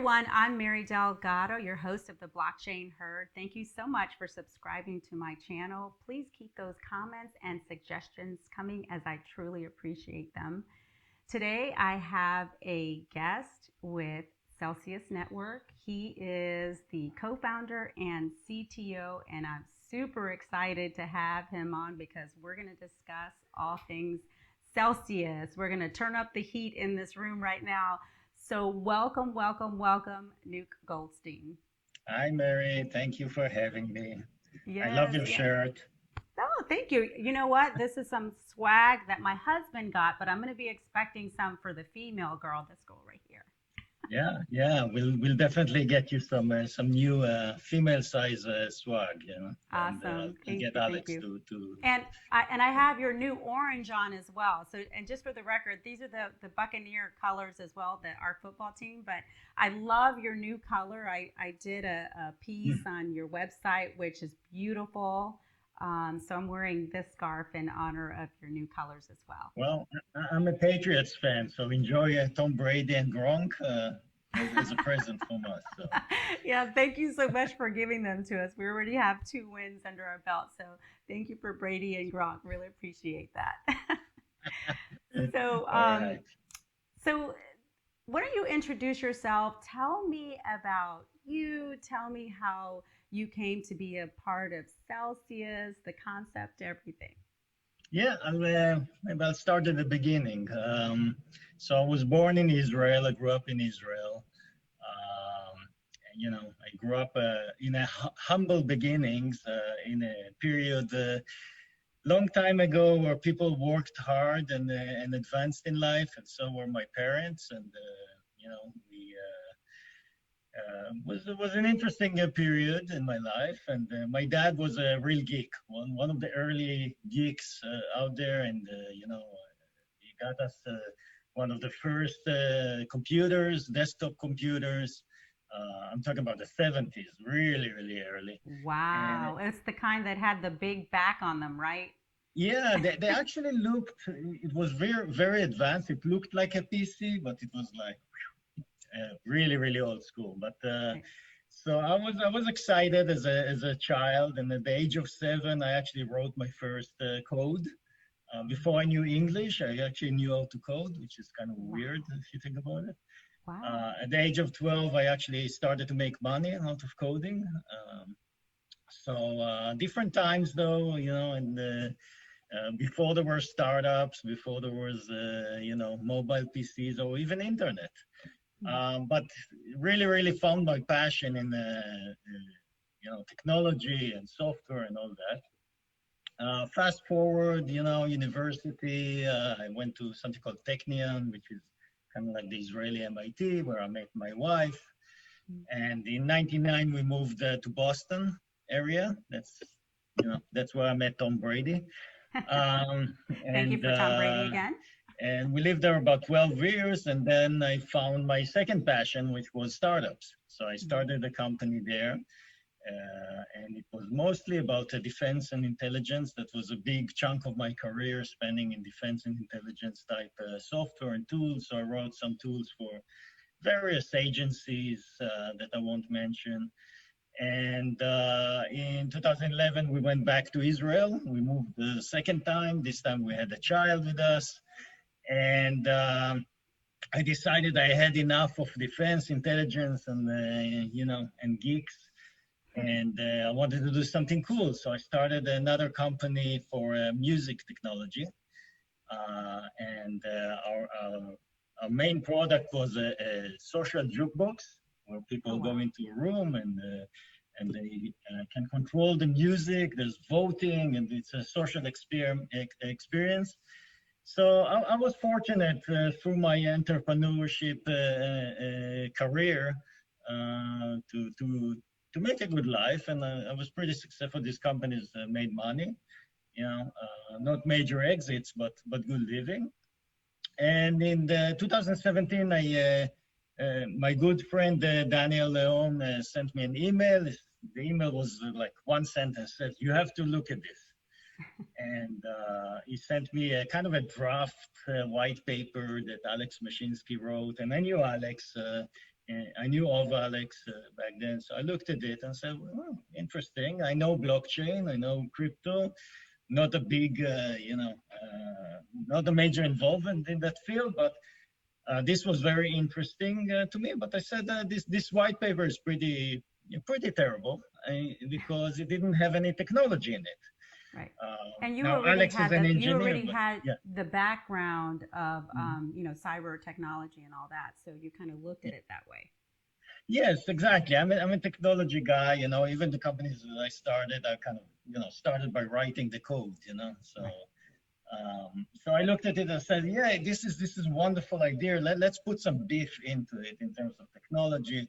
everyone. I'm Mary Delgado, your host of the Blockchain Herd. Thank you so much for subscribing to my channel. Please keep those comments and suggestions coming as I truly appreciate them. Today, I have a guest with Celsius Network. He is the co founder and CTO, and I'm super excited to have him on because we're going to discuss all things Celsius. We're going to turn up the heat in this room right now. So, welcome, welcome, welcome, Nuke Goldstein. Hi, Mary. Thank you for having me. I love Yes, your yes. shirt. Oh, thank you. You know what? This is some swag that my husband got, but I'm going to be expecting some for the female girl, this girl right here. Yeah. We'll definitely get you some new female size swag, and Awesome. we'll Thank get you. Thank Alex you. to. And I have your new orange on as well. So and just for the record, these are the Buccaneer colors as well, that our football team. But I love your new color. I did a piece on your website, which is beautiful. So I'm wearing this scarf in honor of your new colors as well. Well, I'm a Patriots fan, so enjoy Tom Brady and Gronk as a present from us. So. Yeah, thank you so much for giving them to us. We already have 2 wins under our belt, so thank you for Brady and Gronk. Really appreciate that. so, All um, right. so why don't you introduce yourself? Tell me about you. Tell me how you came to be a part of Celsius, the concept, everything. Yeah, maybe I'll start at the beginning. So I was born in Israel. I grew up in Israel. Um, I grew up in a humble beginnings in a period long time ago where people worked hard and advanced in life, and so were my parents. And we was an interesting period in my life. And my dad was a real geek, one of the early geeks out there, and he got us one of the first computers, desktop computers. I'm talking about the 70s, really, really early. And Wow, it's the kind that had the big back on them, right? yeah, they actually looked, it was very, very advanced. It looked like a PC, but it was like really, really old school. But so I was excited as a child, and at the age of 7, I actually wrote my first code. Before I knew English, I actually knew how to code, which is kind of weird Wow, if you think about it. wow. At the age of 12, I actually started to make money out of coding. So different times though, and before there were startups, before there was, mobile PCs or even internet. Hmm. But really, really found my passion in, technology and software and all that. Fast forward, university, I went to something called Technion, which is kind of like the Israeli MIT, where I met my wife. And in '99, we moved to Boston area. That's where I met Tom Brady. Um, Thank you and for Tom Brady uh, again. and we lived there about 12 years. And then I found my second passion, which was startups. So I started a company there. And it was mostly about defense and intelligence. That was a big chunk of my career, spending in defense and intelligence type software and tools. So I wrote some tools for various agencies that I won't mention. And in 2011, we went back to Israel. We moved the second time. This time we had a child with us. And I decided I had enough of defense, intelligence, and geeks. And I wanted to do something cool. So I started another company for music technology. And our main product was a social jukebox where Oh, people go wow. into a room and they can control the music. There's voting, and it's a social experience. So I was fortunate through my entrepreneurship career to make a good life, and I was pretty successful. These companies made money, not major exits, but good living. And in 2017, my good friend Daniel Leon sent me an email. The email was like one sentence, said, "You have to look at this." And he sent me a kind of a draft white paper that Alex Mashinsky wrote. And I knew Alex. I knew of Alex back then, so I looked at it and said, well, interesting. I know blockchain, I know crypto, not a big, not a major involvement in that field, but this was very interesting to me. But I said this white paper is pretty terrible because it didn't have any technology in it. Right. And Now Alex is an you engineer, already but had yeah. the background of cyber technology and all that, so you kind of looked at it that way. Yes, exactly. I'm a technology guy, even the companies that I started, I kind of, started by writing the code. So, Right. so I looked at it and said, yeah, this is a wonderful idea. Let's put some beef into it in terms of technology.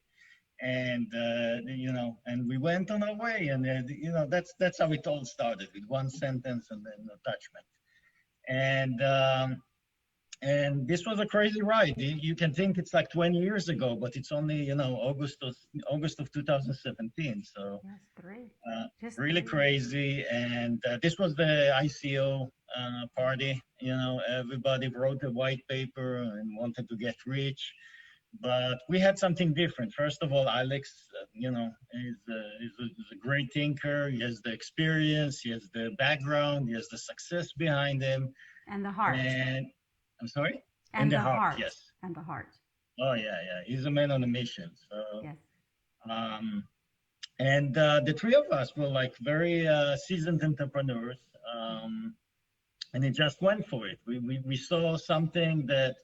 And, and we went on our way. And, that's how it all started with one sentence and then attachment. And this was a crazy ride. You can think it's like 20 years ago, but it's only August of 2017. So Yes, three. Just really three. crazy. And this was the ICO party. Everybody wrote a white paper and wanted to get rich, but we had something different. First of all, Alex, is a great thinker. He has the experience, he has the background, he has the success behind him, And the heart. and I'm sorry? And The the heart, heart. yes. And the heart. Oh, yeah, yeah. He's a man on a mission. So, Yes. um, and the three of us were like very seasoned entrepreneurs. And it just went for it. We saw something that,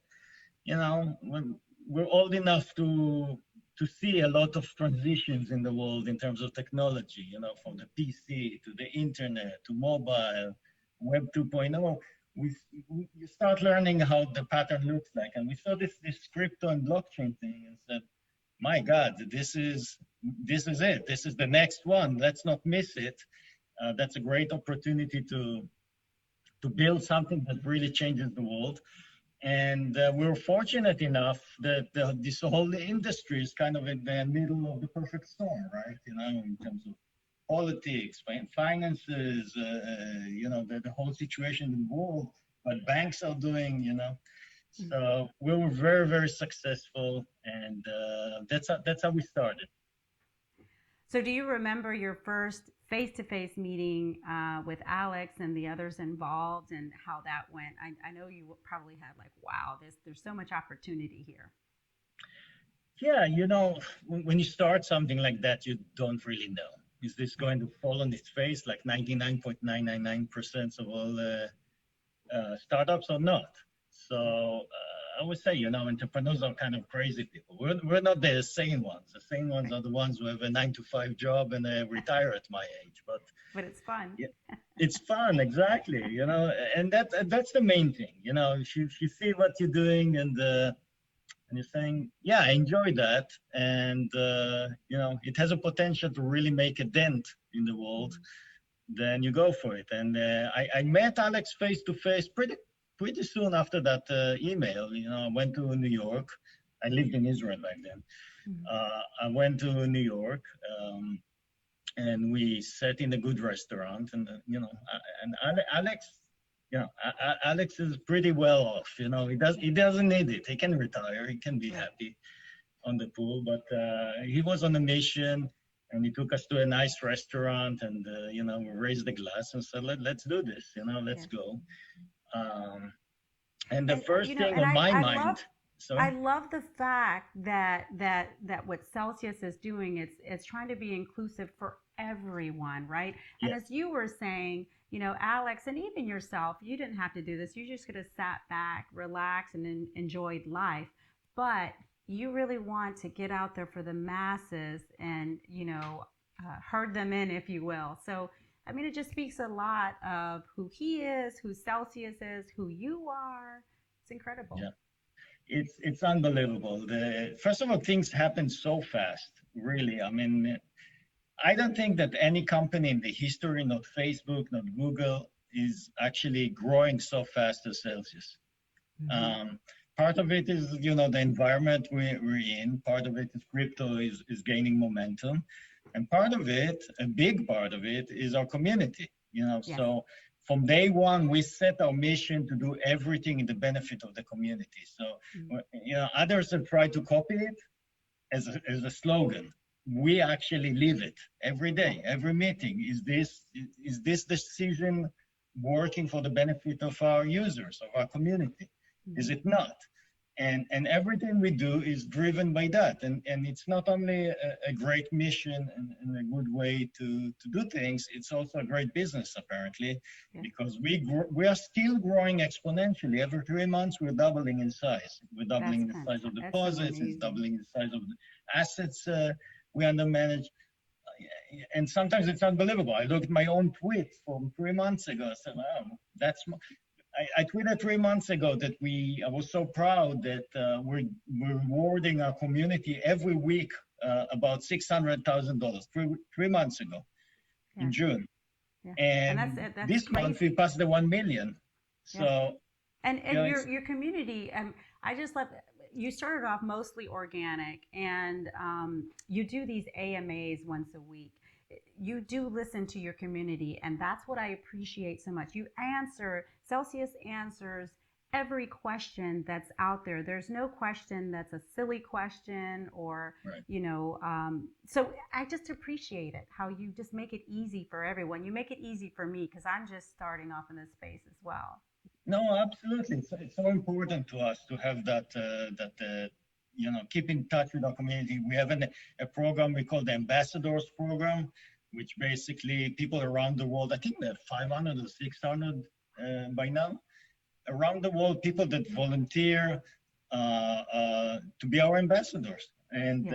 we're old enough to see a lot of transitions in the world in terms of technology, from the PC to the internet to mobile, Web 2.0. You start learning how the pattern looks like. And we saw this crypto and blockchain thing and said, my God, this is it. This is the next one. Let's not miss it. That's a great opportunity to build something that really changes the world. And we're fortunate enough that this whole industry is kind of in the middle of the perfect storm, right? In terms of politics, finances, the whole situation in the world, what banks are doing, So we were very, very successful, and that's how we started. So, do you remember your first face-to-face meeting with Alex and the others involved, and how that went? I know you probably had like, wow, there's so much opportunity here. Yeah, when you start something like that, you don't really know. Is this going to fall on its face like 99.999% of all startups or not? So I would say, entrepreneurs are kind of crazy people. We're not the sane ones. The sane ones are the ones who have a 9-to-5 job and retire at my age. But it's fun. Yeah, it's fun, exactly. And that's the main thing. If you see what you're doing and you're saying, yeah, I enjoy that, and it has a potential to really make a dent in the world, then you go for it. And I met Alex face to face pretty soon after that email. I went to New York. I lived in Israel back then. I went to New York, and we sat in a good restaurant, and Alex. Alex is pretty well off. He doesn't need it. He can retire. He can be happy on the pool. But he was on a mission, and he took us to a nice restaurant, and we raised the glass and said, "Let's do this. Let's go." And the first thing on my mind. I love the fact that what Celsius is doing, it's trying to be inclusive for everyone, right? And as you were saying, Alex, and even yourself, you didn't have to do this. You just could have sat back, relaxed, and enjoyed life. But you really want to get out there for the masses and, herd them in, if you will. So, I mean, it just speaks a lot of who he is, who Celsius is, who you are. It's incredible. Yeah. It's unbelievable. First of all, things happen so fast, really. I mean, I don't think that any company in the history, not Facebook, not Google, is actually growing so fast as Celsius. Part of it is, the environment we're in. Part of it is crypto is gaining momentum. And part of it, a big part of it, is our community. So from day one, we set our mission to do everything in the benefit of the community. So, others have tried to copy it, as a slogan. We actually live it every day, every meeting. Is this decision working for the benefit of our users, of our community? Is it not? And everything we do is driven by that. And it's not only a great mission and a good way to do things, it's also a great business, apparently, because we are still growing exponentially. Every 3 months, we're doubling in size. We're doubling the size of deposits, it's doubling the size of the assets we under manage. And sometimes it's unbelievable. I look at my own tweets from 3 months ago. I said, wow, I tweeted 3 months ago that I was so proud that we're rewarding our community every week about $600,000 three months ago in June. And that's this crazy. Month we passed the 1 million. So, and your community, I just love, you started off mostly organic, and you do these AMAs once a week. You do listen to your community, and that's what I appreciate so much. Celsius answers every question that's out there. There's no question that's a silly question or, so I just appreciate it, how you just make it easy for everyone. You make it easy for me because I'm just starting off in this space as well. No, absolutely. It's so important to us to have that, keep in touch with our community. We have a program we call the Ambassadors Program, which basically people around the world, I think we have 500 or 600 by now, around the world, people that volunteer to be our ambassadors. And,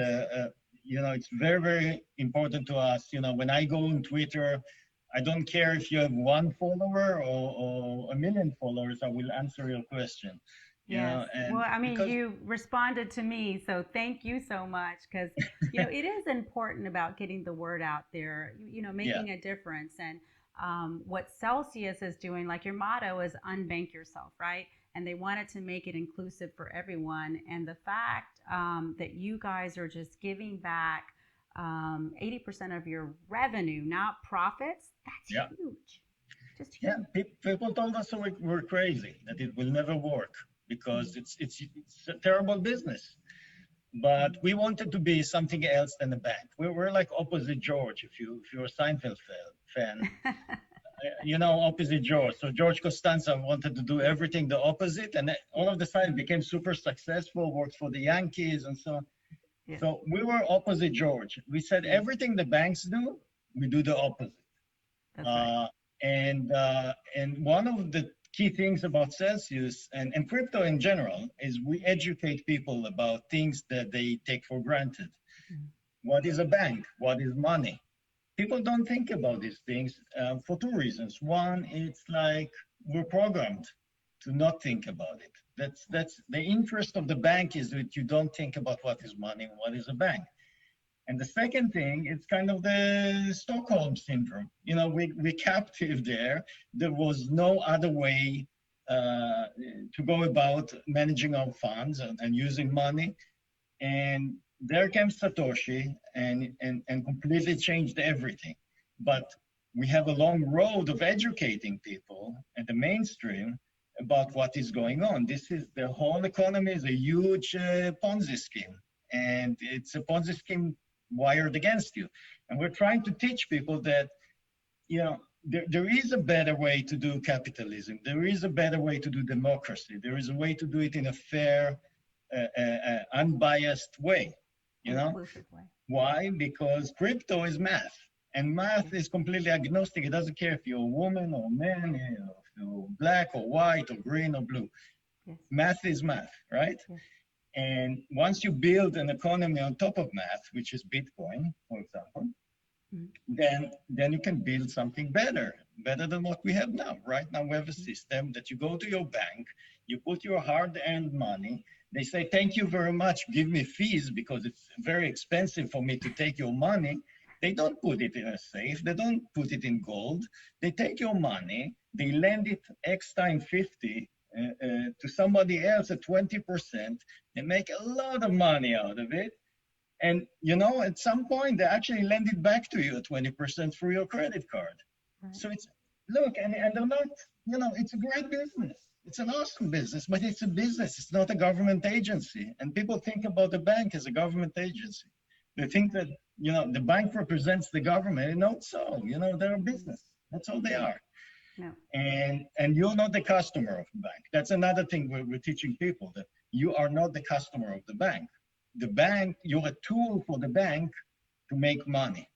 it's very, very important to us. When I go on Twitter, I don't care if you have 1 follower or 1 million followers, I will answer your question. Yes. Well, I mean, you responded to me, so thank you so much, because, it is important about getting the word out there, making a difference. And what Celsius is doing, like your motto is unbank yourself, right? And they wanted to make it inclusive for everyone. And the fact that you guys are just giving back 80% of your revenue, not profits, that's huge. Just huge. Yeah, people told us we're crazy, that it will never work because it's a terrible business. But we wanted to be something else than a bank. We're like opposite George, if you're a Seinfeld fan. Opposite George. So George Costanza wanted to do everything the opposite, and all of the sudden became super successful, worked for the Yankees and so on. Yeah. So we were opposite George. We said everything the banks do, we do the opposite. That's right. And one of the key things about Celsius and crypto in general is we educate people about things that they take for granted. Mm-hmm. What is a bank? What is money? People don't think about these things for 2 reasons. One, it's like we're programmed to not think about it. That's the interest of the bank is that you don't think about what is money and what is a bank. And the second thing, it's kind of the Stockholm syndrome. We're captive there. There was no other way to go about managing our funds and using money. And there came Satoshi and completely changed everything. But we have a long road of educating people at the mainstream about what is going on. The whole economy is a huge Ponzi scheme. And it's a Ponzi scheme wired against you. And we're trying to teach people that, there is a better way to do capitalism. There is a better way to do democracy. There is a way to do it in a fair, unbiased way. Why? Because crypto is math, and math is completely agnostic. It doesn't care if you're a woman or a man, if you're black or white or green or blue. Yes. Math is math, right? Yes. And once you build an economy on top of math, which is Bitcoin, for example, then you can build something better than what we have now. Right now we have a system that you go to your bank, you put your hard-earned money. They say, thank you very much, give me fees because it's very expensive for me to take your money. They don't put it in a safe. They don't put it in gold. They take your money, they lend it X times 50 to somebody else at 20%. They make a lot of money out of it. And, at some point, they actually lend it back to you at 20% through your credit card. Right. So and they're not, it's a great business. It's an awesome business, but it's a business. It's not a government agency. And people think about the bank as a government agency. They think that, the bank represents the government. And not so, they're a business. That's all they are. No. And you're not the customer of the bank. That's another thing we're teaching people, that you are not the customer of the bank. The bank, you're a tool for the bank to make money,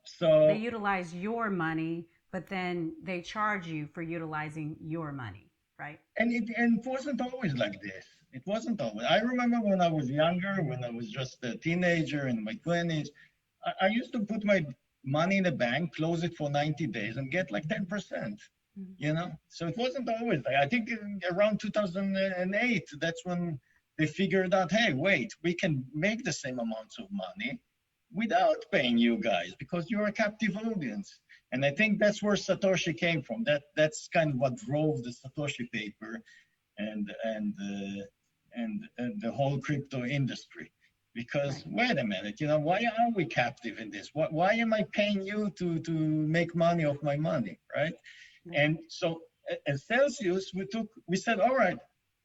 So They utilize your money, but then they charge you for utilizing your money, right? and it wasn't always like this. It wasn't always. I remember when I was younger, when I was just a teenager in my 20s, I used to put my money in the bank, close it for 90 days, and get like 10%. So it wasn't always like, I think around 2008, that's when they figured out, hey, wait, we can make the same amounts of money without paying you guys because you're a captive audience. And I think that's where Satoshi came from. That's kind of what drove the Satoshi paper and the whole crypto industry. Because wait a minute, why are we captive in this? Why am I paying you to make money off my money, right? And so at Celsius, we said, all right,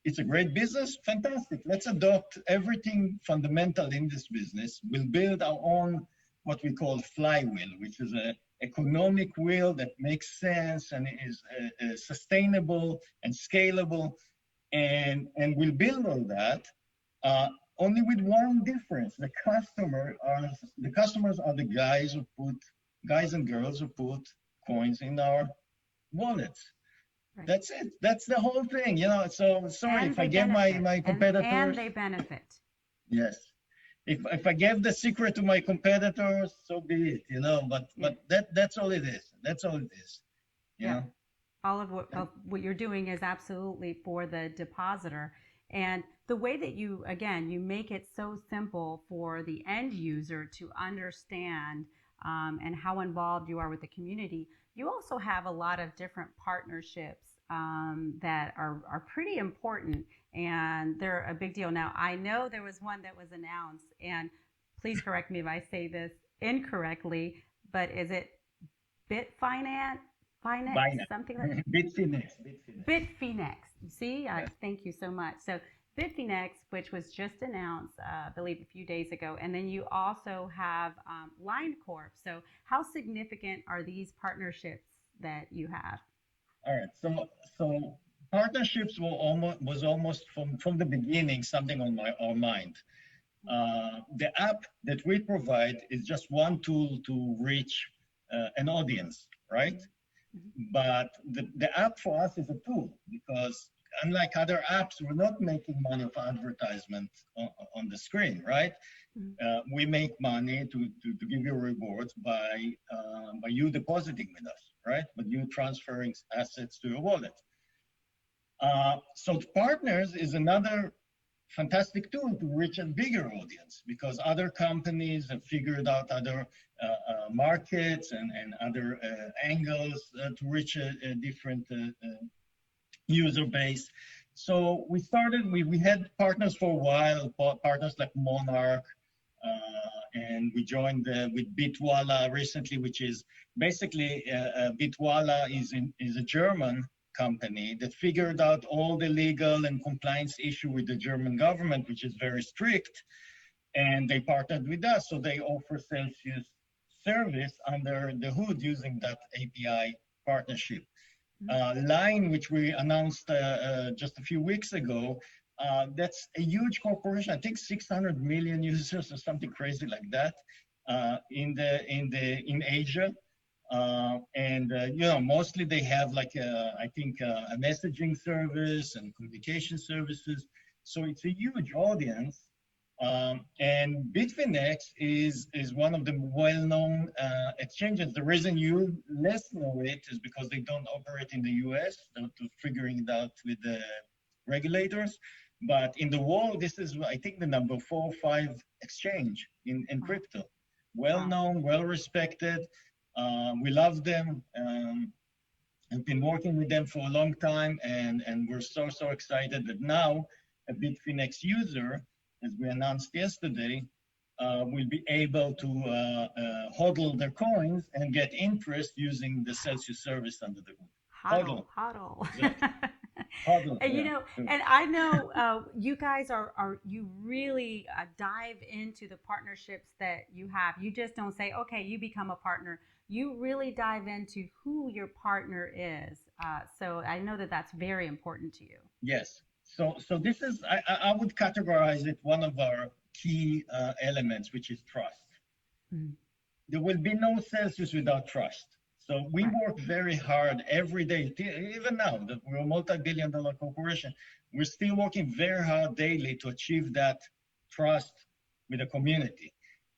it's a great business, fantastic. Let's adopt everything fundamental in this business. We'll build our own, what we call flywheel, which is an economic wheel that makes sense and is sustainable and scalable. And we'll build all that, only with one difference. The customers are the guys and girls who put coins in our wallets. Right. That's it. That's the whole thing, So sorry if I give my competitors. And they benefit. Yes. If I gave the secret to my competitors, so be it, But that's all it is. That's all it is. Yeah. All of what you're doing is absolutely for the depositor. And the way that you make it so simple for the end user to understand and how involved you are with the community. You also have a lot of different partnerships that are pretty important, and they're a big deal. Now, I know there was one that was announced, and please correct me if I say this incorrectly, but is it Bitfinex? Something like that? Bitfinex. See, thank you so much. So Bitfinex, which was just announced, I believe, a few days ago, and then you also have LionCorp. So how significant are these partnerships that you have? All right. So partnerships was almost from the beginning something on our mind. The app that we provide is just one tool to reach an audience, right? Mm-hmm. But the app for us is a tool because unlike other apps, we're not making money for advertisement on the screen, right? Mm-hmm. We make money to give you rewards by you depositing with us, right? But you transferring assets to your wallet. So partners is another fantastic tool to reach a bigger audience because other companies have figured out other markets and other angles to reach a different user base. So we started, we had partners for a while, partners like Monarch, and we joined with Bitwala recently, which is basically Bitwala is a German company that figured out all the legal and compliance issue with the German government, which is very strict, and they partnered with us. So they offer Celsius service under the hood using that API partnership. Line, which we announced just a few weeks ago, that's a huge corporation. I think 600 million users or something crazy like that in Asia. Mostly they have like I think a messaging service and communication services. So it's a huge audience. And Bitfinex is one of the well-known exchanges. The reason you less know it is because they don't operate in the US. They're figuring it out with the regulators. But in the world, this is, I think, the number 4 or 5 exchange in crypto. Well-known, well-respected. We love them. I've been working with them for a long time, and we're so excited that now a Bitfinex user, as we announced yesterday, will be able to hodl their coins and get interest using the Celsius service under the hood. Huddle, huddle. Exactly. Huddle, And yeah. and I know you guys you really dive into the partnerships that you have. You just don't say, okay, you become a partner. You really dive into who your partner is. So I know that that's very important to you. Yes. So this is, I would categorize it one of our key elements, which is trust. Mm. There will be no Celsius without trust. So we Right. work very hard every day, even now that we're a multi-billion dollar corporation, we're still working very hard daily to achieve that trust with the community.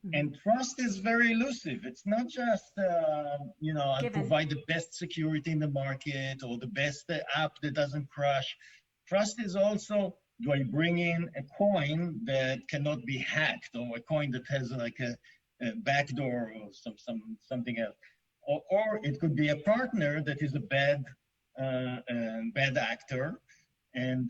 Mm-hmm. And trust is very elusive. It's not just, I'll Given. provide the best security in the market or the best app that doesn't crash. Trust is also, do I bring in a coin that cannot be hacked or a coin that has like a backdoor or something else? Or it could be a partner that is a bad actor. And,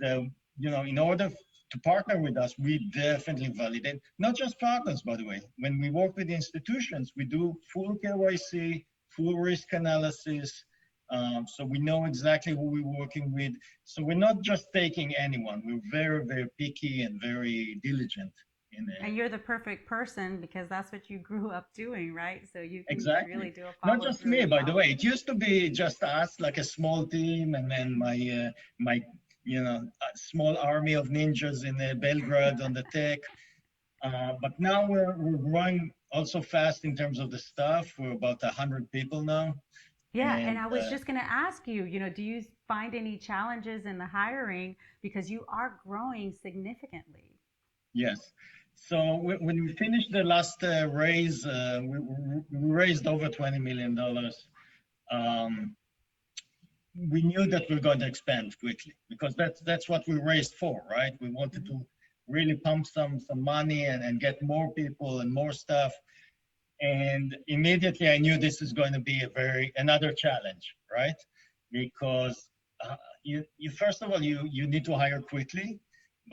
in order to partner with us, we definitely validate, not just partners, by the way. When we work with institutions, we do full KYC, full risk analysis. So we know exactly who we're working with. So we're not just taking anyone. We're very, very picky and very diligent in And it. you're the perfect person because that's what you grew up doing, right? So you can really Exactly. do a Not follow just through me, as by the well. way. It used to be just us, like a small team, and then my a small army of ninjas in Belgrade on the tech. But now we're growing also fast in terms of the staff. We're about 100 people now, Yeah, and and I was just going to ask you, do you find any challenges in the hiring because you are growing significantly? yes. So when we finished the last raise, we raised over $20 million. Um, we knew that we are going to expand quickly because that's what we raised for, right? We wanted Mhm. to really pump some money and get more people and more stuff. And immediately I knew this is going to be another challenge, right? Because you first of all you need to hire quickly,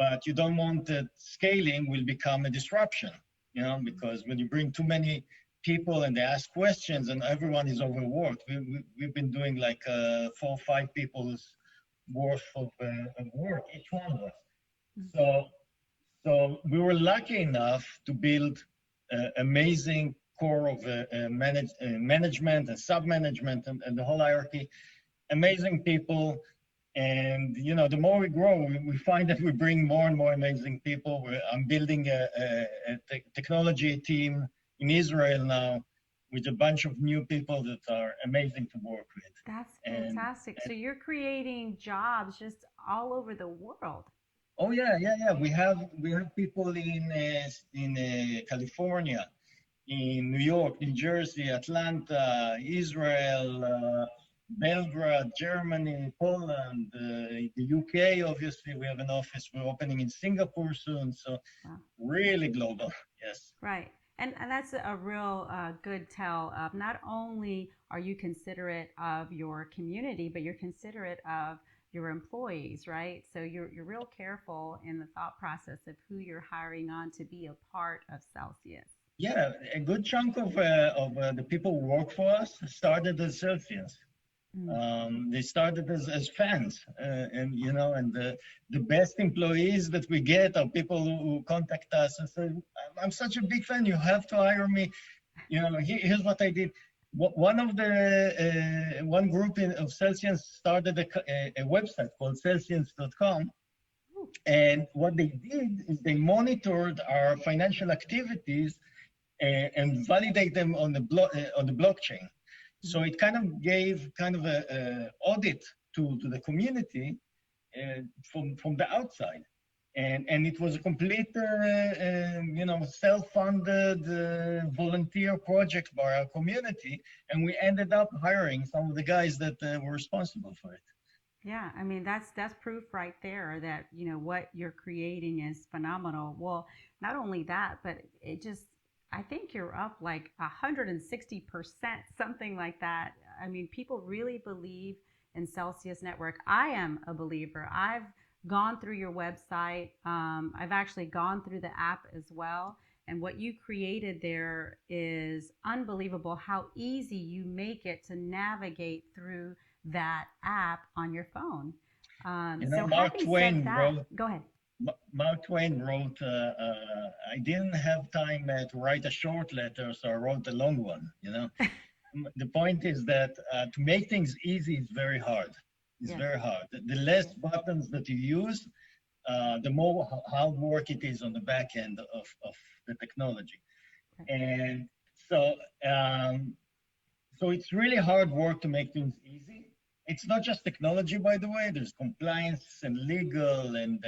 but you don't want that scaling will become a disruption, because when you bring too many people and they ask questions and everyone is overworked. We've been doing like 4 or 5 people's worth of work, each one of us. Mhm. So we were lucky enough to build amazing core of management and sub-management and the whole hierarchy, amazing people. And, the more we grow, we find that we bring more and more amazing people. I'm building a technology team in Israel now with a bunch of new people that are amazing to work with. That's And fantastic. So you're creating jobs just all over the world. oh yeah, yeah, yeah. We have people in California, in New York, New Jersey, Atlanta, Israel, Belgrade, Germany, Poland, the UK. Obviously, we have an office. We're opening in Singapore soon, so Wow. really global. Yes. Right. And that's a real good tell of not only are you considerate of your community, but you're considerate of your employees, right? So you're real careful in the thought process of who you're hiring on to be a part of Celsius. Yeah, a good chunk of the people who work for us started as Celsians. Mm. They started as fans, and the best employees that we get are people who contact us and say, "I'm such a big fan. You have to hire me." Here's what I did. One group of Celsians started a website called Celsians.com, Ooh. and what they did is they monitored our financial activities and validate them on the blockchain. So Mhm. it kind of gave kind of a audit to the community from the outside, and it was a complete self-funded volunteer project by our community, and we ended up hiring some of the guys that were responsible for it. Yeah, I mean that's proof right there that what you're creating is phenomenal. Well, not only that, but it just I think you're up like 160%, something like that. I mean, people really believe in Celsius Network. I am a believer. I've gone through your website. I've actually gone through the app as well. And what you created there is unbelievable how easy you make it to navigate through that app on your phone. You know, So having said that, go ahead. Mark Twain wrote, I didn't have time to write a short letter, so I wrote a long one, you know. The point is that to make things easy is very hard. It's Yes. very hard. The less Yes. buttons that you use, the more hard work it is on the back end of the technology. Right. And so, so it's really hard work to make things easy. It's not just technology, by the way. There's compliance and legal and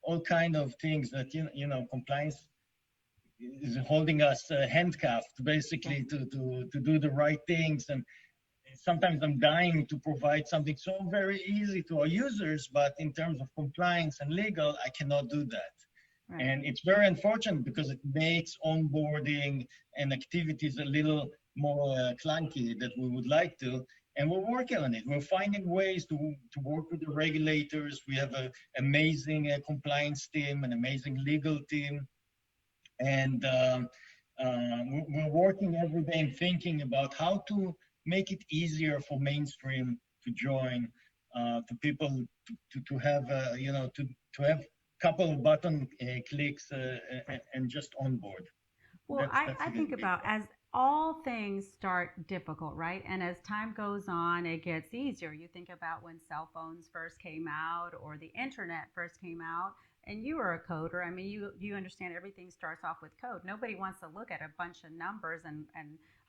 all kind of things that you know compliance is holding us handcuffed basically to do the right things. And sometimes I'm dying to provide something so very easy to our users, but in terms of compliance and legal, I cannot do that. Right. And it's very unfortunate because it makes onboarding and activities a little more clunky that we would like to. And we're working on it. We're finding ways to work with the regulators. We have an amazing compliance team, an amazing legal team. And we're working every day and thinking about how to make it easier for mainstream to join, to people to have, you know, to have couple of button clicks and just onboard. Well, That's I a think big about one. as all things start difficult, right? And as time goes on, it gets easier. You think about when cell phones first came out or the internet first came out, and you were a coder. I mean, you understand everything starts off with code. Nobody wants to look at a bunch of numbers and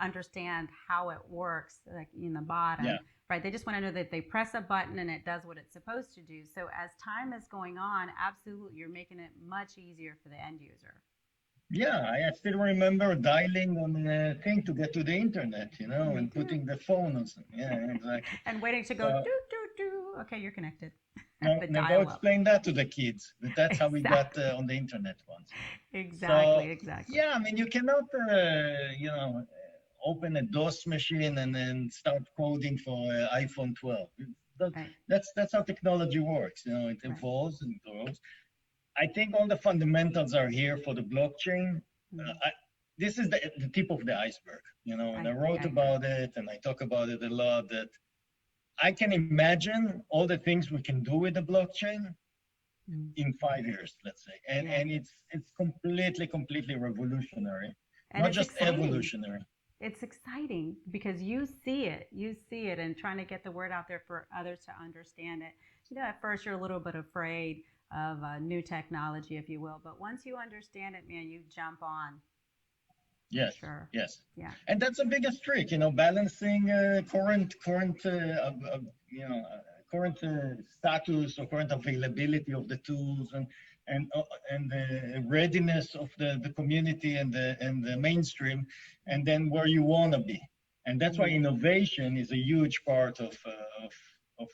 understand how it works, like in the bottom, Yeah. right? They just want to know that they press a button and it does what it's supposed to do. So as time is going on, absolutely, you're making it much easier for the end user. Yeah, I still remember dialing on a thing to get to the internet, you know, Me and too. putting the phone on. Yeah, exactly. And waiting to go So do do do. Okay, you're connected. now, The now go dial up. explain that to the kids. That's how we got Exactly. on the internet once. So Exactly. Exactly. yeah, I mean, you cannot, you know, open a DOS machine and then start coding for iPhone 12. That, Right. that's how technology works. You know, it Right. evolves and grows. I think all the fundamentals are here for the blockchain. Mm. This is the tip of the iceberg, you know, and I wrote I agree. about it and I talk about it a lot that I can imagine all the things we can do with the blockchain Mm. in 5 years, let's say. Yeah. And it's completely revolutionary, And not it's just exciting. evolutionary. It's exciting because you see it. You see it, and trying to get the word out there for others to understand it. You know, at first you're a little bit afraid of new technology, if you will, but once you understand it, man, you jump on for Yes, sure. yes. Yeah. And that's the biggest trick, you know, balancing you know, current status or current availability of the tools and uh, and the readiness of the community and the mainstream, and then where you want to be. And that's why Mm. innovation is a huge part of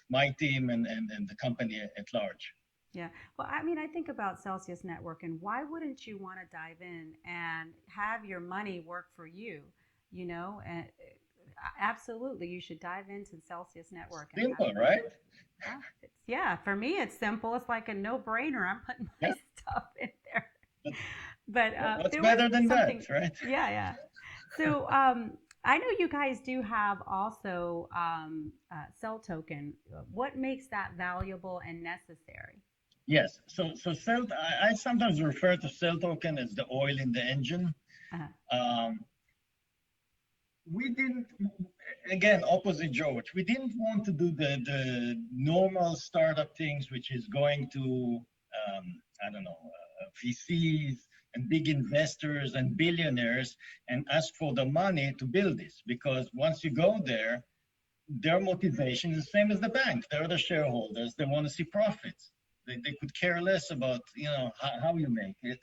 my team and the company at large. Yeah. Well, I mean, I think about Celsius Network, and why wouldn't you want to dive in and have your money work for you? You know, and absolutely, you should dive into Celsius Network and have Simple, it work. right? Yeah, for me, it's simple. It's like a no-brainer. I'm putting my Yeah. stuff in there. But What's there was better than something, that, right? yeah, yeah. So I know you guys do have also cell token. What makes that valuable and necessary? Yes. So cell, I sometimes refer to cell token as the oil in the engine. Uh, Um, we didn't, again, opposite George, we didn't want to do the normal startup things, which is going to, I don't know, VCs and big investors and billionaires and ask for the money to build this. Because once you go there, their motivation is the same as the bank. They're the shareholders. They want to see profits. They could care less about, you know, how you make it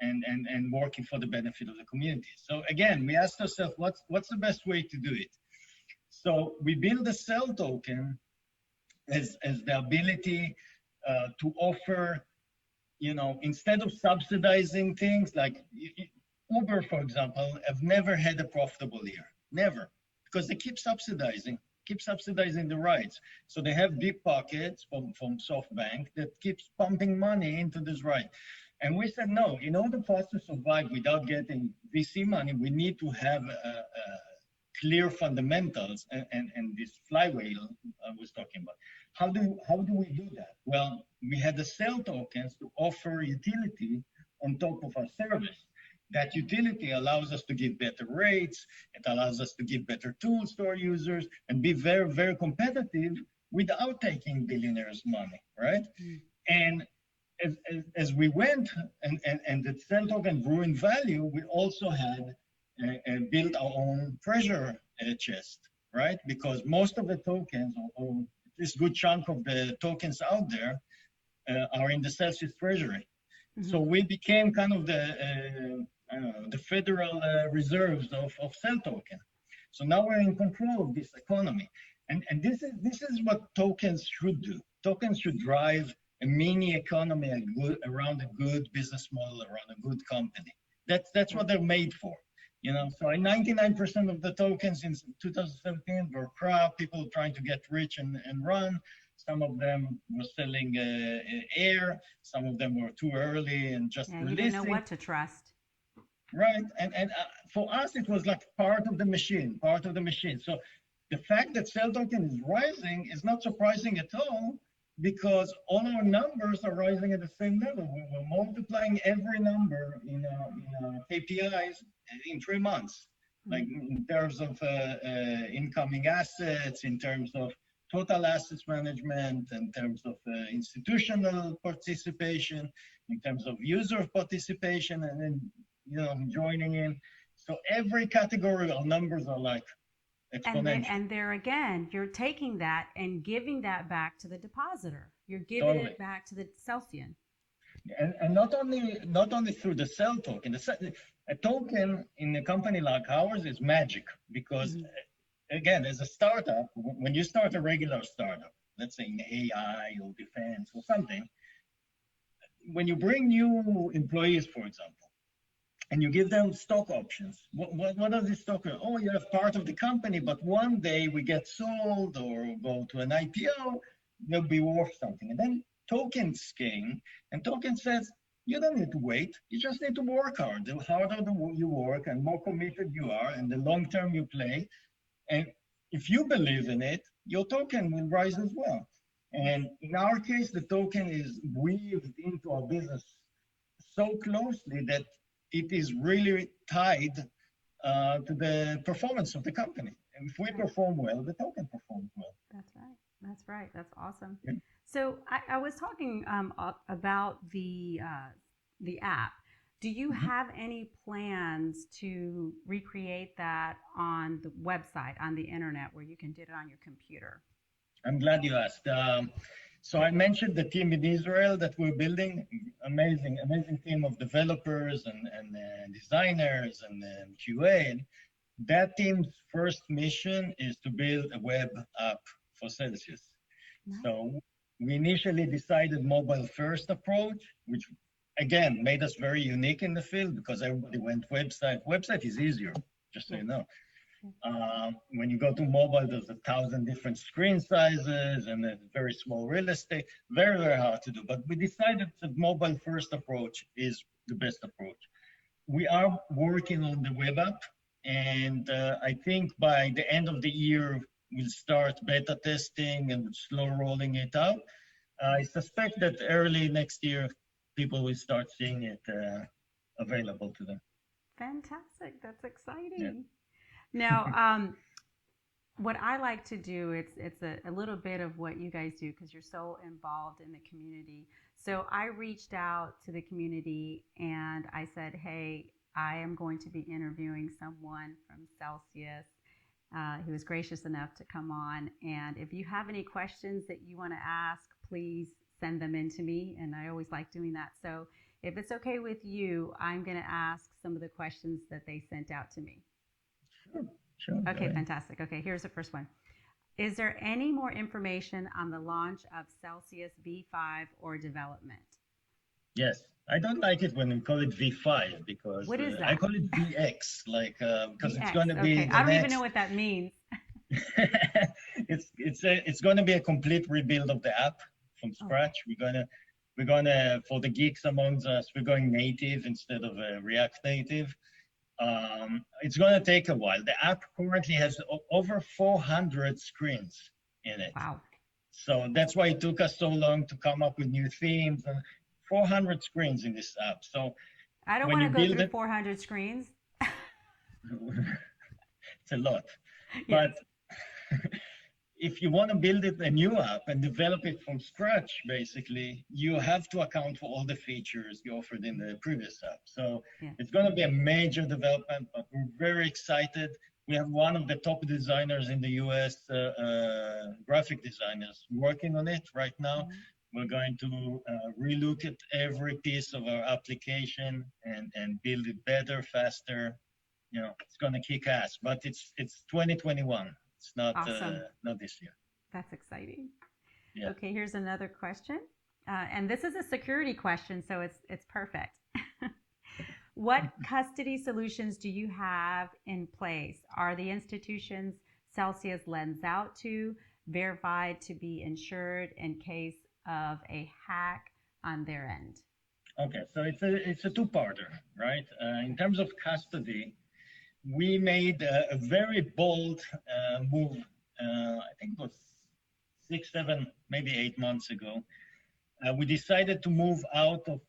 and working for the benefit of the community. So again, we asked ourselves, what's the best way to do it? So we build a cell token as the ability to offer, you know, instead of subsidizing things like Uber, for example, have never had a profitable year, never, because they keep subsidizing the rides. So they have deep pockets from SoftBank that keeps pumping money into this ride. And we said, no, in order for us to survive without getting VC money, we need to have a clear fundamentals and this flywheel I was talking about. How do we do that? Well, we had the sell tokens to offer utility on top of our service. That utility allows us to give better rates. It allows us to give better tools to our users and be very, very competitive without taking billionaires' money, right? Mm. And as we went and the sell token grew in value, we also had built our own treasure chest, right? Because most of the tokens, or this good chunk of the tokens out there, are in the Celsius treasury. Mm-hmm. So we became kind of the federal reserves of cell token. So now we're in control of this economy. And this is what tokens should do. Tokens should drive a mini economy around a good business model, around a good company. That's what they're made for. You know, so 99% of the tokens in 2017 were crap, people trying to get rich and run. Some of them were selling air. Some of them were too early and just releasing. You didn't know what to trust. Right, and for us, it was like part of the machine. So the fact that cell token is rising is not surprising at all, because all our numbers are rising at the same level. We're multiplying every number in KPIs in 3 months, like in terms of incoming assets, in terms of total assets management, in terms of institutional participation, in terms of user participation, and then joining in. So every category, our numbers are like exponential. And there again, you're taking that and giving that back to the depositor. You're giving Totally. it back to the Celsian. And not only through the cell token. A token in a company like ours is magic because, again, as a startup, when you start a regular startup, let's say in AI or defense or something, when you bring new employees, for example, and you give them stock options, what are these stock options? Oh, you're part of the company, but one day we get sold or go to an IPO, they'll be worth something. And then tokens came, and token says, you don't need to wait. You just need to work hard. The harder you work and more committed you are, and the long term you play. And if you believe in it, your token will rise as well. And in our case, the token is weaved into our business so closely that it is really tied to the performance of the company. And if we perform well, the token performs well. That's right. That's awesome. Yeah. So I was talking about the app. Do you have any plans to recreate that on the website, on the internet, where you can do it on your computer? I'm glad you asked. So I mentioned the team in Israel that we're building. Amazing team of developers and designers and QA. And that team's first mission is to build a web app for Celsius. Nice. So we initially decided mobile first approach, which again made us very unique in the field because everybody went website. Website is easier, just so you know. When you go to mobile, there's 1,000 different screen sizes and a very small real estate. Very, very hard to do. But we decided that mobile first approach is the best approach. We are working on the web app, and I think by the end of the year, we'll start beta testing and slow rolling it out. I suspect that early next year, people will start seeing it available to them. Fantastic. That's exciting. Yeah. Now, what I like to do, it's a little bit of what you guys do because you're so involved in the community. So I reached out to the community and I said, hey, I am going to be interviewing someone from Celsius. He was gracious enough to come on. And if you have any questions that you want to ask, please send them in to me. And I always like doing that. So if it's okay with you, I'm going to ask some of the questions that they sent out to me. Sure. Okay, fantastic. Okay, here's the first one. Is there any more information on the launch of Celsius V5 or development? Yes. I don't like it when we call it V5 because what is that? I call it VX, like because VX, it's going to be. Okay. I don't even know what that means. It's going to be a complete rebuild of the app from scratch. Okay. We're gonna for the geeks amongst us, we're going native instead of React Native. It's going to take a while. The app currently has over 400 screens in it. Wow. So that's why it took us so long to come up with new themes and 400 screens in this app. So I don't when want you to go build through it, 400 screens. it's a lot. Yes. But if you want to build it a new app and develop it from scratch, basically, you have to account for all the features you offered in the previous app. So Yeah. it's going to be a major development, but we're very excited. We have one of the top designers in the US, graphic designers, working on it right now. We're going to relook at every piece of our application and build it better, faster. You know, it's going to kick ass, but it's 2021. It's not Awesome. not this year. That's exciting. Yeah. Okay, here's another question. And this is a security question, so it's perfect. What custody solutions do you have in place? Are the institutions Celsius lends out to verified to be insured in case of a hack on their end? Okay, so it's a two-parter, right? In terms of custody, we made a very bold move. I think it was 6, 7, maybe 8 months ago. We decided to move out of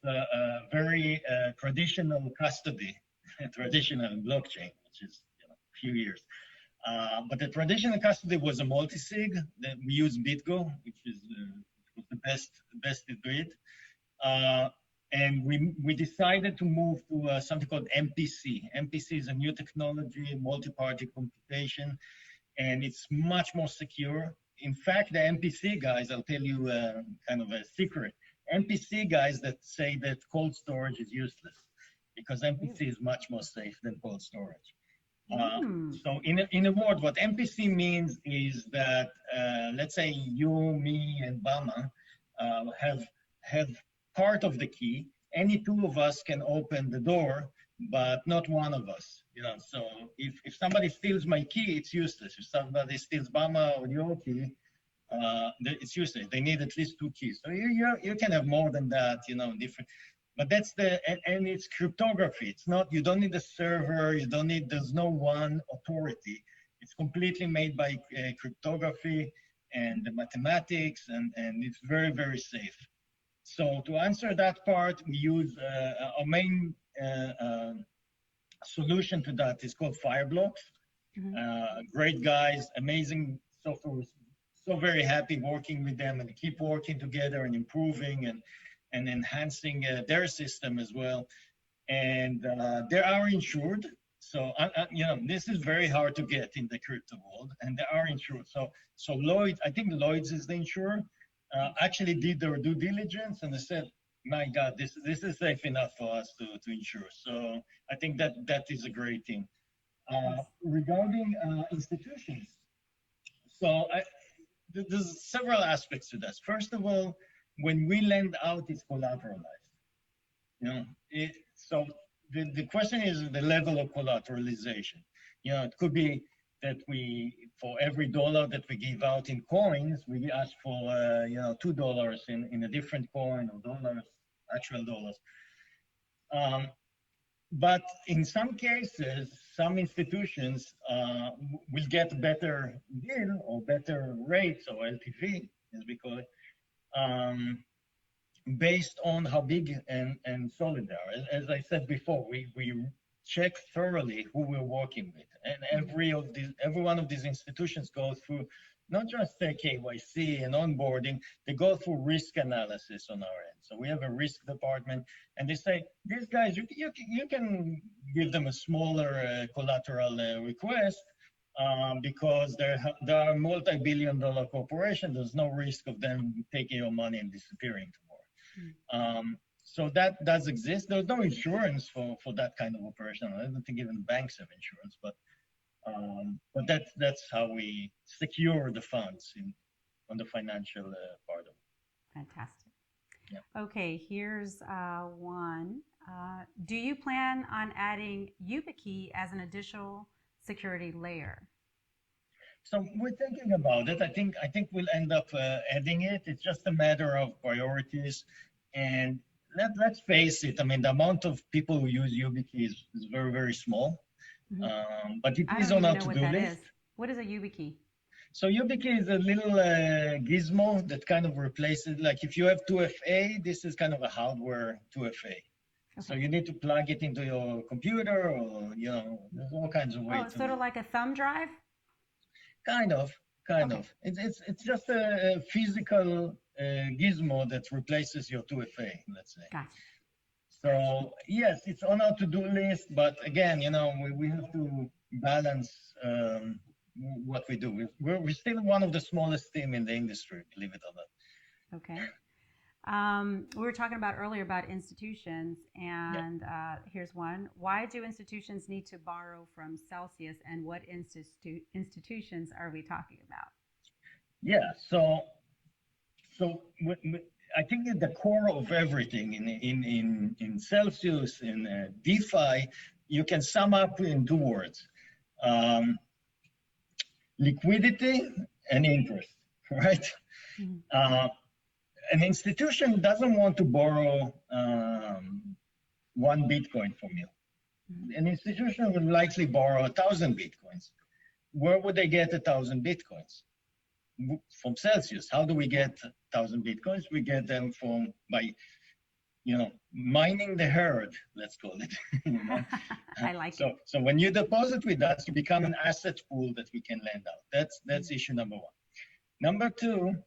very traditional custody, traditional blockchain, which is a few years. But the traditional custody was a multi-sig. That we use BitGo, which was the best it did. And we decided to move to something called MPC. MPC is a new technology, multi-party computation, and it's much more secure. In fact, the MPC guys, I'll tell you kind of a secret. MPC guys that say that cold storage is useless because MPC is much more safe than cold storage. So in a word, what MPC means is that, let's say you, me, and Bama have part of the key. Any two of us can open the door, but not one of us. So if somebody steals my key, it's useless. If somebody steals Bama or your key, it's useless. They need at least two keys. So you can have more than that, different. But that's and it's cryptography. It's not, you don't need a server, there's no one authority. It's completely made by cryptography and the mathematics, and it's very, very safe. So to answer that part, we use our main solution to that is called Fireblocks. Great guys, amazing software. So very happy working with them, and keep working together and improving and enhancing their system as well. And they are insured. So, this is very hard to get in the crypto world, and they are insured. So Lloyd, I think Lloyd's is the insurer, actually did their due diligence, and they said, my God, this is safe enough for us to insure. So I think that is a great thing. Regarding institutions, so there's several aspects to that. First of all, when we lend out, it's collateralized. So the question is the level of collateralization. It could be that for every dollar that we give out in coins, we ask for $2 in a different coin, or dollars, actual dollars. But in some cases, some institutions will get better deal or better rates, or LTV, as we call it, based on how big and solid they are. As I said before, we check thoroughly who we're working with, and every one of these institutions goes through not just KYC and onboarding, they go through risk analysis on our end. So we have a risk department, and they say, these guys, you can give them a smaller collateral request because they are multi-billion-dollar corporation. There's no risk of them taking your money and disappearing tomorrow. So that does exist. There's no insurance for that kind of operation. I don't think even banks have insurance, but that's how we secure the funds on the financial part of it. Fantastic. Yeah. Okay, here's one. Do you plan on adding YubiKey as an additional security layer? So we're thinking about it. I think we'll end up adding it. It's just a matter of priorities. And let's face it. I mean, the amount of people who use YubiKey is very, very small, Mhm. but it I is don't on even our know what to-do that list. is. What is a YubiKey? So YubiKey is a little gizmo that kind of replaces, like if you have 2FA, this is kind of a hardware 2FA. So Okay. you need to plug it into your computer, or there's all kinds of Oh, ways sort of to like a thumb drive? kind of, kind Okay. of. It's just a physical gizmo that replaces your 2FA, let's say. Gotcha. Gotcha. So yes, it's on our to-do list, but again, we have to balance what we do. We're still one of the smallest team in the industry, believe it or not. Okay. We were talking about earlier about institutions, Yeah. and here's one. Why do institutions need to borrow from Celsius, and what institutions are we talking about? Yeah. So I think at the core of everything in Celsius, in DeFi, you can sum up in two words: um, liquidity and interest, right? Mhm. Uh, an institution doesn't want to borrow 1 Bitcoin from you. Mhm. An institution would likely borrow 1,000 Bitcoins. Where would they get 1,000 Bitcoins? From Celsius. How do we Yeah. get 1,000 Bitcoins? We get them by mining the herd, let's call it. I like it. So when you deposit with us, you become an asset pool that we can lend out. That's Mhm. issue number one. Number two,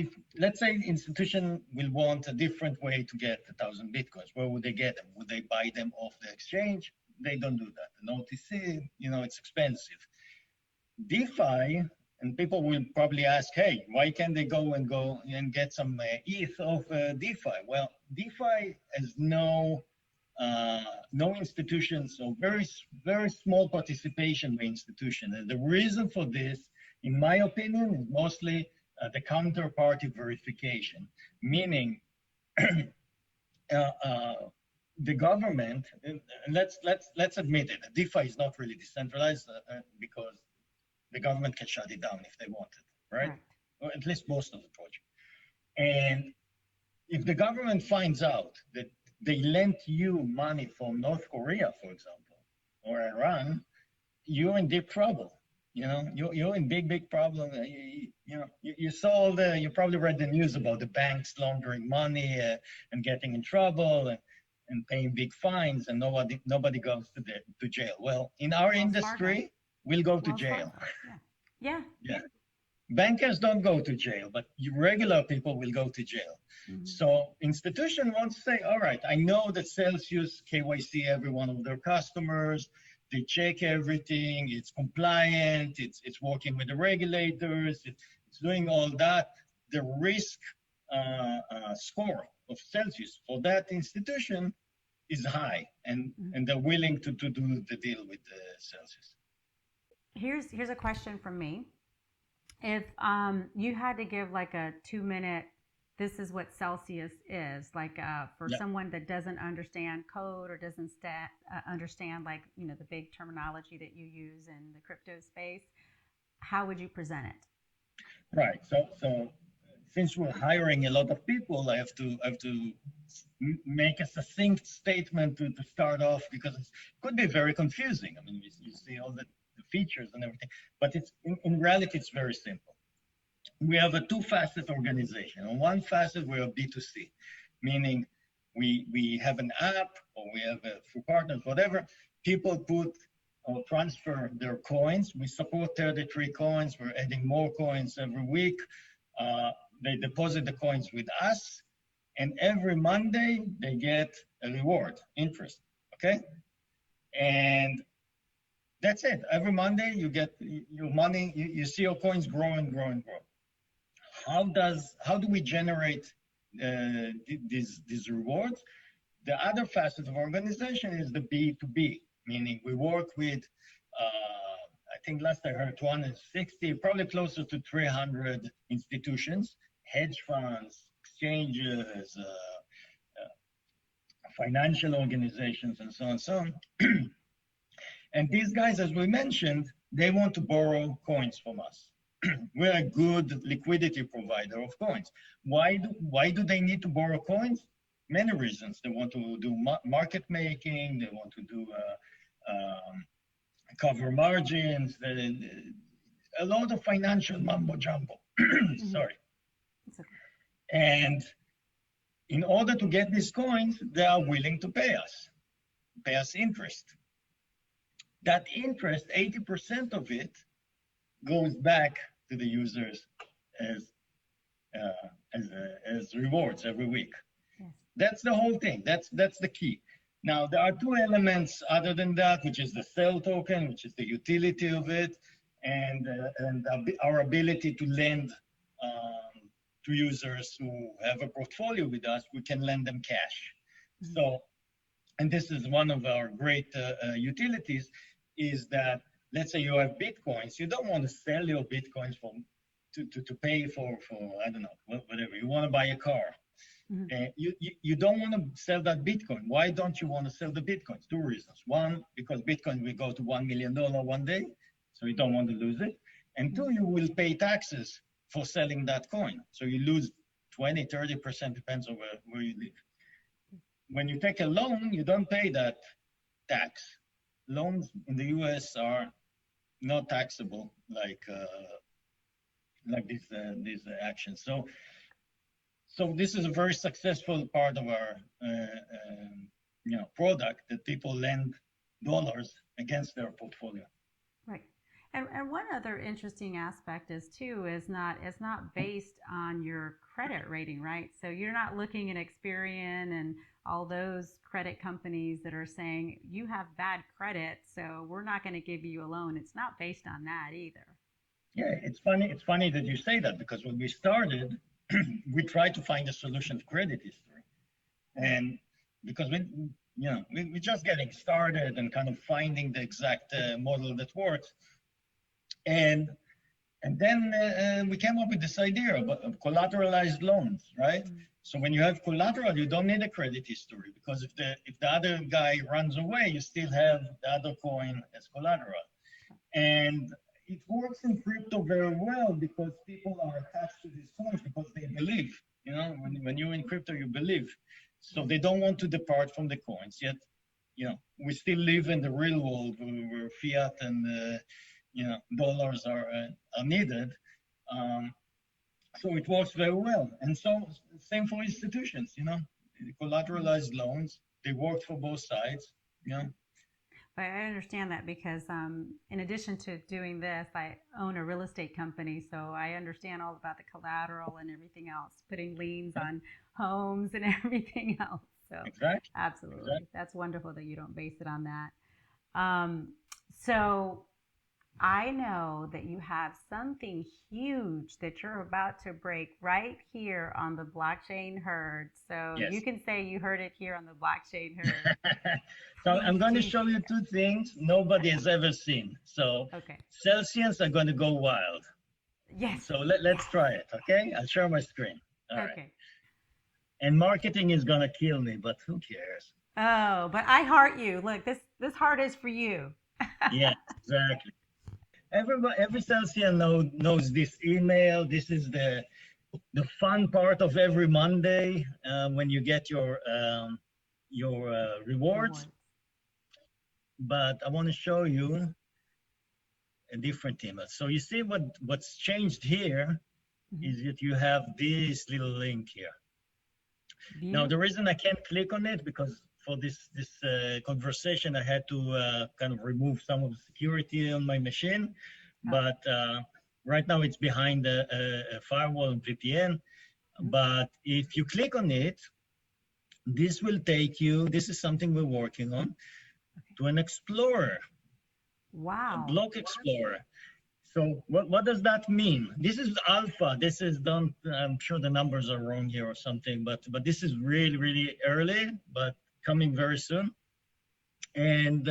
if let's say institution will want a different way to get 1,000 Bitcoins, where would they get them? Would they buy them off the exchange? They don't do that. An OTC, it's expensive. DeFi, and people will probably ask, hey, why can't they go and get some ETH of DeFi? Well, DeFi has no institutions, so very, very small participation by institution. And the reason for this, in my opinion, is mostly the counterparty verification, meaning the government, and let's admit it, DeFi is not really decentralized because the government can shut it down if they wanted, right? Correct. Or at least most of the project. And if the government finds out that they lent you money from North Korea, for example, or Iran, you're in deep trouble. You're in big problem. You saw you probably read the news about the banks laundering money and getting in trouble and paying big fines, and nobody goes to jail. Well, in our Wells Fargo. industry, we'll go to Wells jail. Fargo. Yeah. Yeah. Yeah. Bankers don't go to jail, but regular people will go to jail. Mhm. So institution wants to say, all right, I know that Celsius KYC every one of their customers. They check everything. It's compliant. It's working with the regulators. It's doing all that. The risk score of Celsius for that institution is high, and Mhm. they're willing to do the deal with Celsius. Here's a question from me. If you had to give like a 2 minute, this is what Celsius is, like for Yeah. someone that doesn't understand code or doesn't understand like the big terminology that you use in the crypto space, how would you present it? Right. So since we're hiring a lot of people, I have to make a succinct statement to start off, because it could be very confusing. I mean, you see all the features and everything, but it's in reality it's very simple. We have a two-facet organization. On one facet, we're a B2C, meaning we have an app, or we have a through partners, whatever. People put or transfer their coins. We support 33 coins. We're adding more coins every week. They deposit the coins with us, and every Monday they get a reward, interest. Okay, and that's it. Every Monday you get your money. You see your coins grow and grow and grow. How do we generate these rewards? The other facet of organization is the B2B, meaning we work with, I think last I heard 260, probably closer to 300 institutions, hedge funds, exchanges, financial organizations, and so on and so on. And these guys, as we mentioned, they want to borrow coins from us. we're a good liquidity provider of coins. Why do they need to borrow coins? Many reasons. They want to do market making. They want to do cover margins. A lot of financial mumbo jumbo. Sorry. It's okay. And in order to get these coins, they are willing to pay us interest. That interest, 80% of it, goes back to the users as rewards every week. Yes. That's the whole thing. That's the key. Now there are two elements other than that, which is the sell token, which is the utility of it, and our ability to lend to users who have a portfolio with us. We can lend them cash. Mm-hmm. So, and this is one of our great utilities, is that let's say you have Bitcoins, you don't want to sell your Bitcoins to pay for I don't know, whatever. You want to buy a car. Mm-hmm. You don't want to sell that Bitcoin. Why don't you want to sell the Bitcoins? Two reasons. One, because Bitcoin will go to $1 million one day, so you don't want to lose it. And two, you will pay taxes for selling that coin. So you lose 20, 30%, depends on where you live. When you take a loan, you don't pay that tax. Loans in the US are not taxable like these actions. So this is a very successful part of our product, that people lend dollars against their portfolio. Right. And one other interesting aspect is it's not based on your credit rating, right? So you're not looking at Experian and all those credit companies that are saying you have bad credit, so we're not going to give you a loan. It's not based on that either. Yeah, it's funny that you say that, because when we started, we tried to find a solution to credit history, and because we're just getting started and kind of finding the exact model that works, and then we came up with this idea of collateralized loans, right? Mm-hmm. So when you have collateral, you don't need a credit history, because if the other guy runs away, you still have the other coin as collateral. And it works in crypto very well, because people are attached to these coins because they believe. When you're in crypto, you believe. So they don't want to depart from the coins. Yet, we still live in the real world where fiat and dollars are needed. So it works very well. And so same for institutions, collateralized loans, they work for both sides, But I understand that because in addition to doing this, I own a real estate company. So I understand all about the collateral and everything else, putting liens on homes and everything else. So exactly. Absolutely. Exactly. That's wonderful that you don't base it on that. So I know that you have something huge that you're about to break right here on the Blockchain Herd. So Yes. You can say you heard it here on the Blockchain Herd. So I'm going to show you two things nobody has ever seen. So okay. Celsians are going to go wild. Yes. So let's try it, okay? I'll share my screen. All right. Okay. And marketing is going to kill me, but who cares? Oh, but I heart you. Look, this heart is for you. Yeah, exactly. Every Celsian knows this email. This is the fun part of every Monday when you get your rewards. But I want to show you a different email. So you see what's changed here is that you have this little link here. Now the reason I can't click on it, because for this conversation, I had to kind of remove some of the security on my machine, but right now it's behind a firewall and VPN. But if you click on it, this will take you, this is something we're working on, to an explorer. Wow. A block explorer. So what does that mean? This is alpha. This is I'm sure the numbers are wrong here or something, but this is really, really early, but coming very soon. And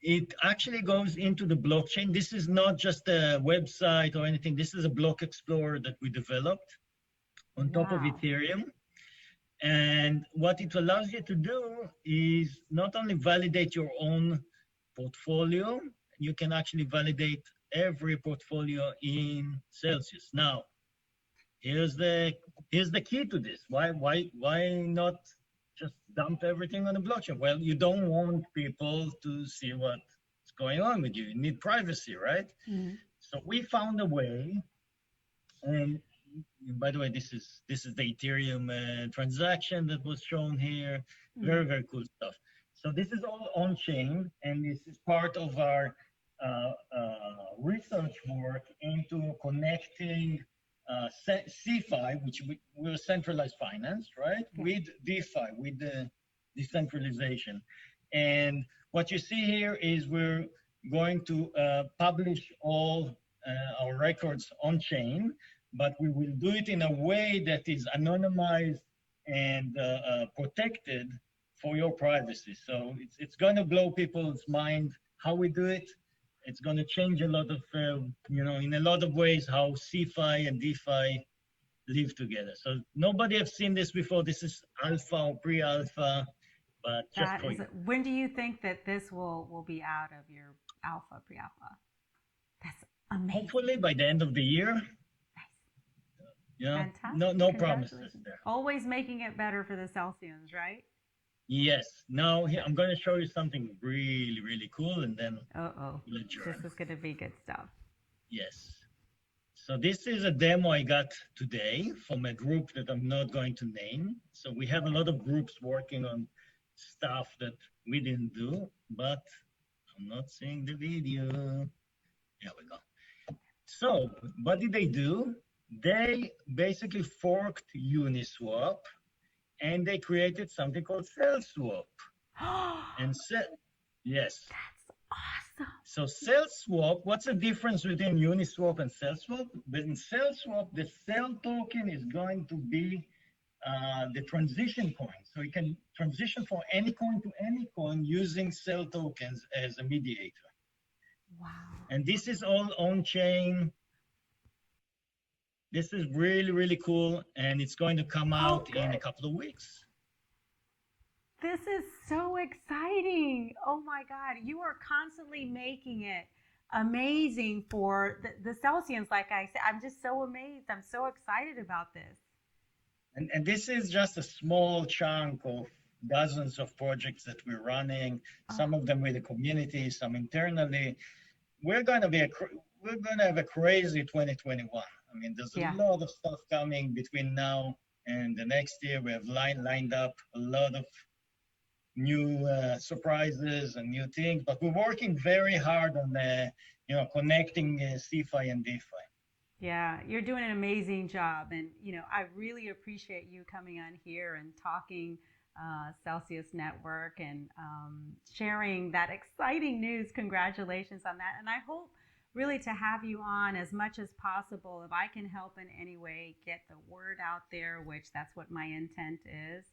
it actually goes into the blockchain. This is not just a website or anything. This is a block explorer that we developed on top of Ethereum. And what it allows you to do is not only validate your own portfolio, you can actually validate every portfolio in Celsius. Now, here's the key to this. Why not just dump everything on the blockchain? Well, you don't want people to see what's going on with you. You need privacy, right? Mhm. So we found a way, and by the way, this is the Ethereum transaction that was shown here. Mhm. Very cool stuff. So this is all on chain, and this is part of our research work into connecting CeFi, which we're centralized finance, right, Yeah. with DeFi, with the decentralization. And what you see here is we're going to publish all our records on chain, but we will do it in a way that is anonymized and protected for your privacy. So it's going to blow people's mind how we do it. It's going to change a lot of, in a lot of ways, how CeFi and DeFi live together. So nobody have seen this before. This is alpha or pre-alpha, but just That for is. you. When do you think that this will be out of your alpha, pre-alpha? That's amazing. Hopefully by the end of the year. Nice. Yeah, Fantastic. no promises Congratulations. there. Always making it better for the Celsians, right? Yes. Now Yeah. I'm going to show you something really cool, and then Uh-oh. we'll This adjourn. is going to be good stuff. Yes. So this is a demo I got today from a group that I'm not going to name. So we have a lot of groups working on stuff that we didn't do, but I'm not seeing the video. There we go. So what did they do? They basically forked Uniswap and they created something called CellSwap. And yes. That's awesome. So CellSwap, what's the difference between Uniswap and CellSwap? In CellSwap, the cell token is going to be the transition coin. So you can transition from any coin to any coin using cell tokens as a mediator. Wow. And this is all on chain. This is really cool. And it's going to come out in a couple of weeks. This is so exciting. Oh my God. You are constantly making it amazing for the Celsians. Like I said, I'm just so amazed. I'm so excited about this. And this is just a small chunk of dozens of projects that we're running, some of them with the community, some internally. We're going to have a crazy 2021. I mean, there's a lot of stuff coming between now and the next year. We have lined up a lot of new surprises and new things, but we're working very hard on connecting CeFi and DeFi. Yeah, you're doing an amazing job. And, I really appreciate you coming on here and talking Celsius Network and sharing that exciting news. Congratulations on that. And I hope really to have you on as much as possible. If I can help in any way, get the word out there, which that's what my intent is.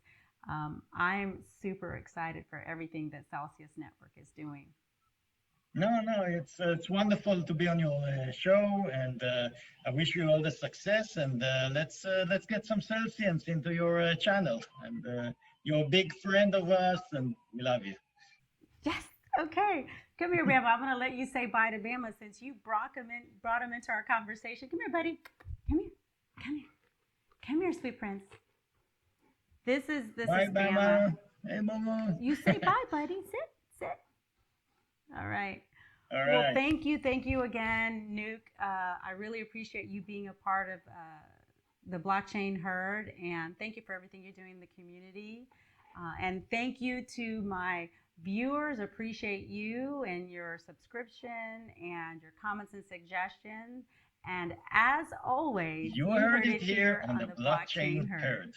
I'm super excited for everything that Celsius Network is doing. No, it's wonderful to be on your show, and I wish you all the success. And let's get some Celsians into your channel. And you're a big friend of us, and we love you. Yes. Okay. Come here, Bama. I'm going to let you say bye to Bama since you brought him into our conversation. Come here, buddy. Come here. Come here. Come here, sweet prince. This is Bye, Bama. Hey, Mama. You say bye, buddy. Sit. All right. All right. Well, thank you again, Nuke. I really appreciate you being a part of the Blockchain Herd, and thank you for everything you're doing in the community. And thank you to my viewers. Appreciate you and your subscription and your comments and suggestions. And as always, you heard it here on the Blockchain Herd.